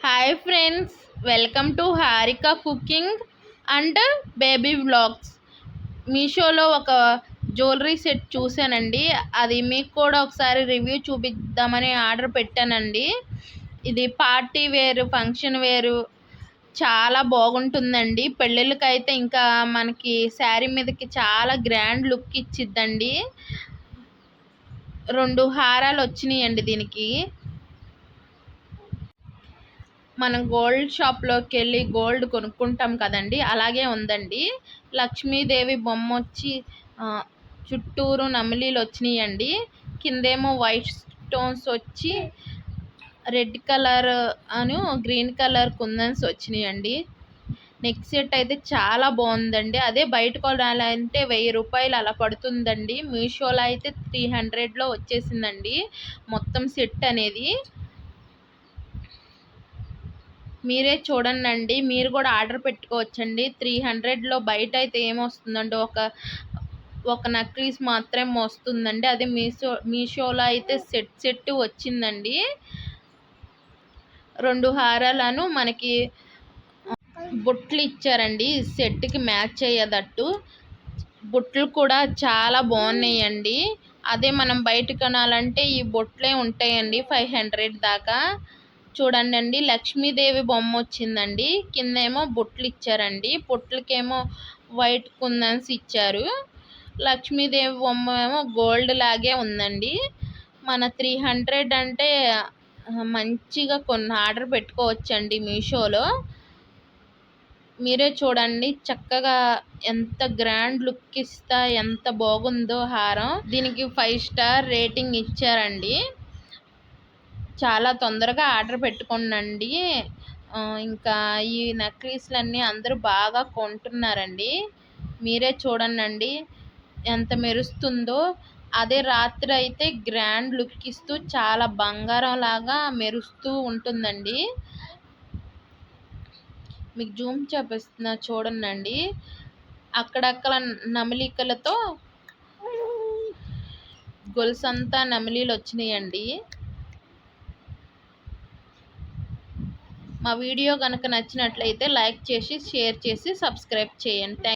Hi friends, welcome to Harika cooking and baby vlogs. మీషోలో ఒక jewellery set చూశానండి. అది మీకు కూడా ఒకసారి రివ్యూ చూపిద్దామని ఆర్డర్ పెట్టానండి. ఇది పార్టీ వేర్, ఫంక్షన్ వేరు చాలా బాగుంటుందండి. పెళ్ళిళ్ళకైతే ఇంకా మనకి శారీ మీదకి చాలా గ్రాండ్ లుక్ ఇచ్చిద్దండి. 2 హారాలు వచ్చినాయండి దీనికి. మనం గోల్డ్ షాప్లోకి వెళ్ళి గోల్డ్ కొనుక్కుంటాం కదండి, అలాగే ఉందండి. లక్ష్మీదేవి బొమ్మ వచ్చి చుట్టూరు నమిలీలు వచ్చినాయండి. కిందేమో వైట్ స్టోన్స్ వచ్చి రెడ్ కలర్ అను గ్రీన్ కలర్ కుందన్స్ వచ్చినాయండి. నెక్ సెట్ అయితే చాలా బాగుందండి. అదే బయట కొనాలంటే 1000 రూపాయలు అలా పడుతుందండి. మీషోలో అయితే 300లో వచ్చేసిందండి మొత్తం సెట్ అనేది. మీరే చూడండి, మీరు కూడా ఆర్డర్ పెట్టుకోవచ్చండి. 300లో బయట అయితే ఏమొస్తుందండి, ఒక నక్లీస్ మాత్రం వస్తుందండి. అదే మీషోలో అయితే సెట్ వచ్చిందండి. 2 హారాలను మనకి బొట్లు ఇచ్చారండి, సెట్కి మ్యాచ్ అయ్యేటట్టు. బొట్లు కూడా చాలా బాగున్నాయండి. అదే మనం బయట కొనాలంటే ఈ బొట్లే ఉంటాయండి 500 దాకా. చూడండి, లక్ష్మీదేవి బొమ్మ వచ్చిందండి. కిందేమో బొట్లు ఇచ్చారండి. బొట్లకేమో వైట్ కుందన్స్ ఇచ్చారు. లక్ష్మీదేవి బొమ్మ ఏమో గోల్డ్ లాగే ఉందండి. మన 300 అంటే మంచిగా ఆర్డర్ పెట్టుకోవచ్చండి మీషోలో. మీరే చూడండి, చక్కగా ఎంత గ్రాండ్ లుక్ ఇస్తా ఎంత బాగుందో హారం. దీనికి 5 స్టార్ రేటింగ్ ఇచ్చారండి. చాలా తొందరగా ఆర్డర్ పెట్టుకోండి. ఇంకా ఈ నెక్లెస్లన్నీ అందరూ బాగా కొంటున్నారండి. మీరే చూడండి ఎంత మెరుస్తుందో. అదే రాత్రి అయితే గ్రాండ్ లుక్ ఇస్తూ చాలా బంగారం లాగా మెరుస్తూ ఉంటుందండి. మీకు జూమ్ చూపిస్తున్నా చూడండి. అక్కడక్కడ నమలికలతో గొలుసంతా నమిలీలు వచ్చినాయండి. మా వీడియో కనుక నచ్చినట్లయితే లైక్ చేసి, షేర్ చేసి, సబ్స్క్రైబ్ చేయండి.